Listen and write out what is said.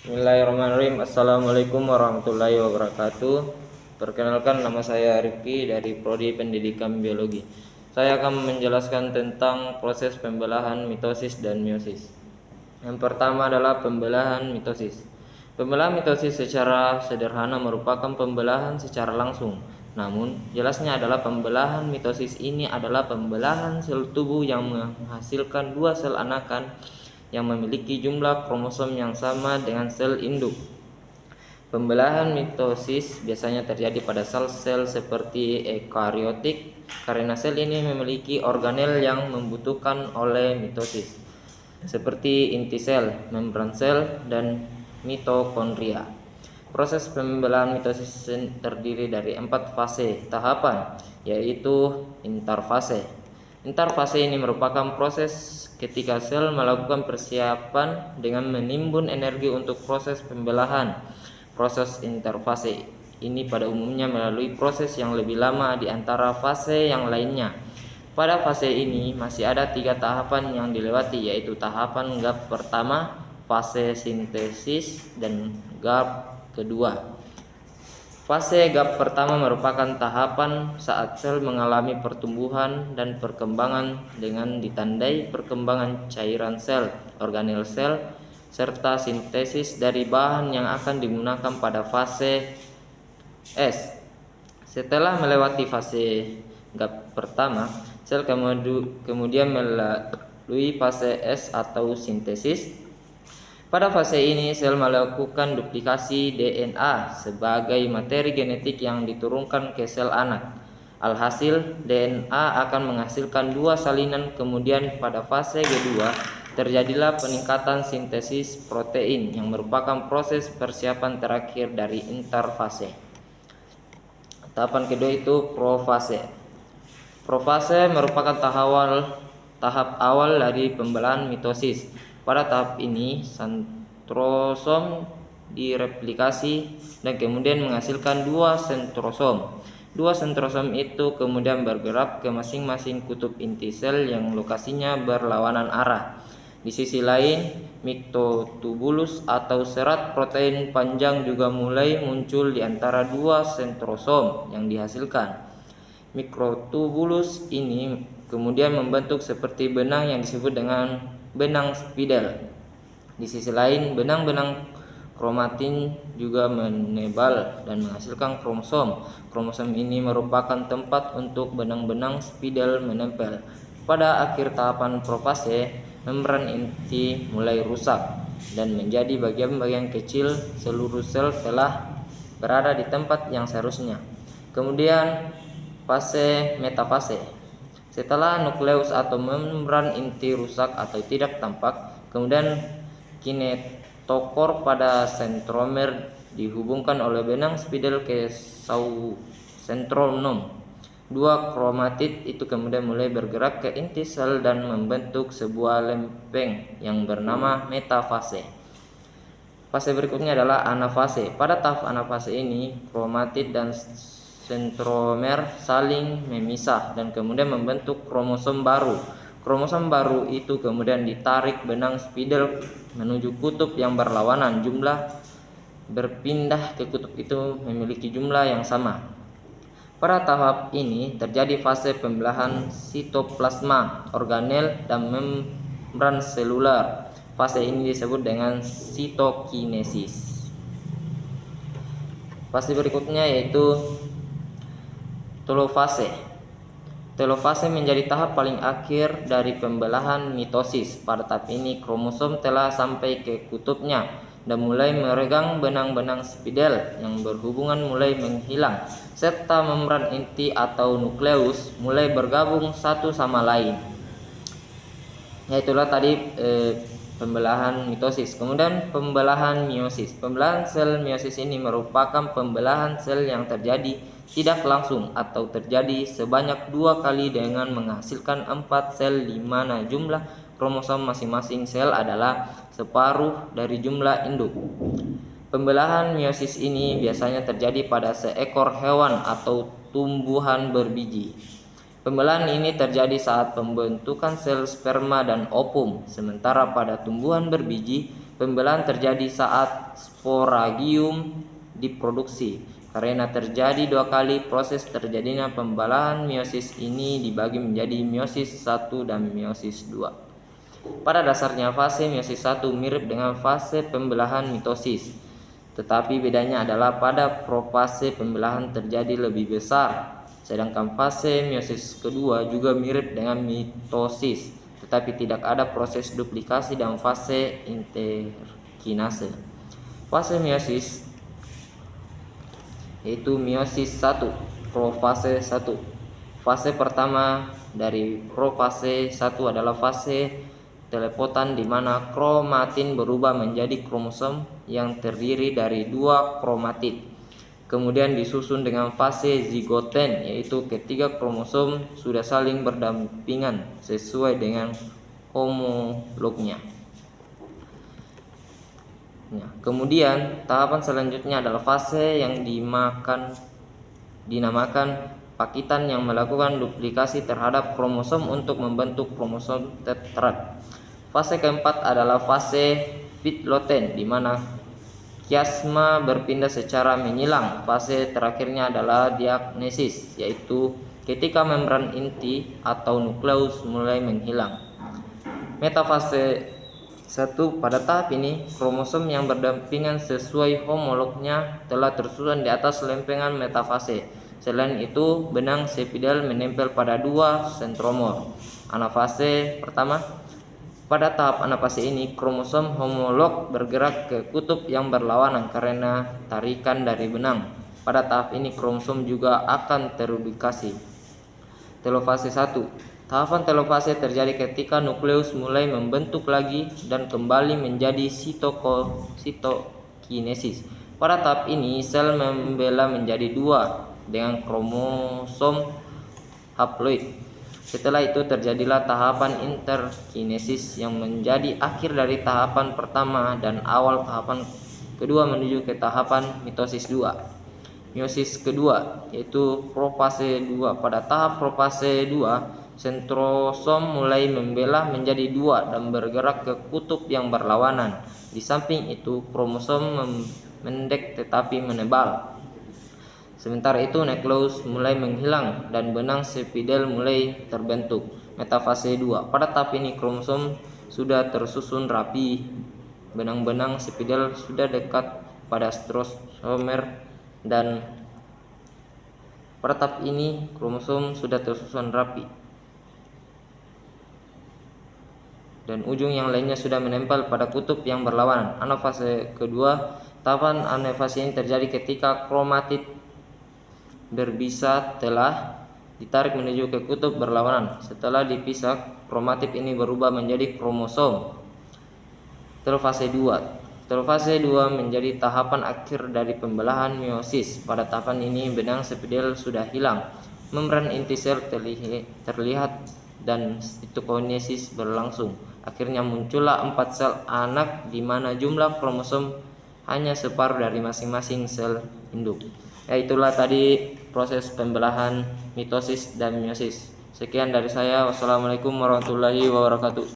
Bismillahirrahmanirrahim. Assalamualaikum warahmatullahi wabarakatuh. Perkenalkan, nama saya Rifki dari Prodi Pendidikan Biologi. Saya akan menjelaskan tentang proses pembelahan mitosis dan meiosis. Yang pertama adalah pembelahan mitosis. Pembelahan mitosis secara sederhana merupakan pembelahan secara langsung. Namun, jelasnya adalah pembelahan mitosis ini adalah pembelahan sel tubuh yang menghasilkan dua sel anakan yang memiliki jumlah kromosom yang sama dengan sel induk. Pembelahan mitosis biasanya terjadi pada sel-sel seperti eukariotik karena sel ini memiliki organel yang membutuhkan oleh mitosis, seperti inti sel, membran sel, dan mitokondria. Proses pembelahan mitosis terdiri dari 4 fase tahapan, yaitu interfase. Interfase ini merupakan proses ketika sel melakukan persiapan dengan menimbun energi untuk proses pembelahan. Proses interfase ini pada umumnya melalui proses yang lebih lama di antara fase yang lainnya. Pada fase ini masih ada 3 tahapan yang dilewati, yaitu tahapan gap pertama, fase sintesis, dan gap kedua. Fase gap pertama merupakan tahapan saat sel mengalami pertumbuhan dan perkembangan dengan ditandai perkembangan cairan sel, organel sel, serta sintesis dari bahan yang akan digunakan pada fase S. Setelah melewati fase gap pertama, sel kemudian melalui fase S atau sintesis. Pada fase ini, sel melakukan duplikasi DNA sebagai materi genetik yang diturunkan ke sel anak. Alhasil, DNA akan menghasilkan 2 salinan. Kemudian pada fase kedua, terjadilah peningkatan sintesis protein yang merupakan proses persiapan terakhir dari interfase. Tahapan kedua itu profase. Profase merupakan tahap awal dari pembelahan mitosis. Pada tahap ini, sentrosom direplikasi dan kemudian menghasilkan 2 sentrosom. 2 sentrosom itu kemudian bergerak ke masing-masing kutub inti sel yang lokasinya berlawanan arah. Di sisi lain, mikrotubulus atau serat protein panjang juga mulai muncul di antara 2 sentrosom yang dihasilkan. Mikrotubulus ini kemudian membentuk seperti benang yang disebut dengan benang spidel. Di sisi lain, benang-benang kromatin juga menebal dan menghasilkan kromosom. Kromosom ini merupakan tempat untuk benang-benang spidel menempel. Pada akhir tahapan profase, membran inti mulai rusak dan menjadi bagian-bagian kecil. Seluruh sel telah berada di tempat yang seharusnya. Kemudian fase metafase. Setelah nukleus atau membran inti rusak atau tidak tampak, kemudian kinetokor pada sentromer dihubungkan oleh benang spidel ke sentronom. 2 kromatid itu kemudian mulai bergerak ke inti sel dan membentuk sebuah lempeng yang bernama metafase. Fase berikutnya adalah anafase. Pada tahap anafase ini, kromatid dan sentromer saling memisah dan kemudian membentuk kromosom baru. Kromosom baru itu kemudian ditarik benang spidel menuju kutub yang berlawanan. Jumlah berpindah ke kutub itu memiliki jumlah yang sama. Pada tahap ini terjadi fase pembelahan sitoplasma, organel, dan membran seluler. Fase ini disebut dengan sitokinesis. Fase berikutnya yaitu telofase. Telofase menjadi tahap paling akhir dari pembelahan mitosis. Pada tahap ini, kromosom telah sampai ke kutubnya dan mulai meregang benang-benang spidel yang berhubungan mulai menghilang, serta membran inti atau nukleus mulai bergabung satu sama lain. Yaitulah tadi pembelahan mitosis. Kemudian pembelahan meiosis. Pembelahan sel meiosis ini merupakan pembelahan sel yang terjadi tidak langsung atau terjadi sebanyak 2 kali dengan menghasilkan 4 sel di mana jumlah kromosom masing-masing sel adalah separuh dari jumlah induk. Pembelahan meiosis ini biasanya terjadi pada seekor hewan atau tumbuhan berbiji. Pembelahan ini terjadi saat pembentukan sel sperma dan ovum, sementara pada tumbuhan berbiji Pembelahan terjadi saat sporagium diproduksi. Karena terjadi 2 kali proses terjadinya pembelahan, meiosis ini dibagi menjadi meiosis 1 dan meiosis 2. Pada dasarnya fase meiosis 1 mirip dengan fase pembelahan mitosis, tetapi bedanya adalah pada profase pembelahan terjadi lebih besar, sedangkan fase meiosis kedua juga mirip dengan mitosis, tetapi tidak ada proses duplikasi dan fase interkinase. Fase meiosis yaitu meiosis 1, profase 1. Fase pertama dari profase 1 adalah fase telepotan di mana kromatin berubah menjadi kromosom yang terdiri dari 2 kromatid. Kemudian disusun dengan fase zigoten, yaitu ketiga kromosom sudah saling berdampingan sesuai dengan homolognya. Kemudian tahapan selanjutnya adalah fase yang dinamakan pakitan yang melakukan duplikasi terhadap kromosom untuk membentuk kromosom tetrad. Fase keempat adalah fase Pitloten, di mana kiasma berpindah secara menyilang. Fase terakhirnya adalah diagnesis, yaitu ketika membran inti atau nukleus mulai menghilang. Metafase 1, pada tahap ini kromosom yang berdampingan sesuai homolognya telah tersusun di atas lempengan metafase. Selain itu, benang sepidal menempel pada 2 sentromor. Anafase pertama. Pada tahap anafase ini, kromosom homolog bergerak ke kutub yang berlawanan karena tarikan dari benang. Pada tahap ini, kromosom juga akan terubikasi. Telofase 1. Tahapan telofase terjadi ketika nukleus mulai membentuk lagi dan kembali menjadi sitokinesis. Pada tahap ini, sel membelah menjadi 2 dengan kromosom haploid. Setelah itu terjadilah tahapan interkinesis yang menjadi akhir dari tahapan pertama dan awal tahapan kedua menuju ke tahapan mitosis 2. Meiosis kedua yaitu profase 2. Pada tahap profase 2, sentrosom mulai membelah menjadi 2 dan bergerak ke kutub yang berlawanan. Di samping itu, kromosom mendek tetapi menebal. Sementara itu, nukleus mulai menghilang dan benang sepidal mulai terbentuk. Metafase 2. Pada tahap ini kromosom sudah tersusun rapi. Benang-benang sepidal sudah dekat pada strosomer dan pada tahap ini kromosom sudah tersusun rapi. Dan ujung yang lainnya sudah menempel pada kutub yang berlawanan. Anafase kedua. Tahapan anafase ini terjadi ketika kromatid berbisa telah ditarik menuju ke kutub berlawanan. Setelah dipisah, kromatid ini berubah menjadi kromosom. Telofase 2. Telofase 2 menjadi tahapan akhir dari pembelahan meiosis. Pada tahapan ini benang sepidal sudah hilang, membran inti sel terlihat dan sitokinesis berlangsung. Akhirnya muncullah 4 sel anak di mana jumlah kromosom hanya separuh dari masing-masing sel induk. Itulah tadi proses pembelahan mitosis dan meiosis. Sekian dari saya. Wassalamualaikum warahmatullahi wabarakatuh.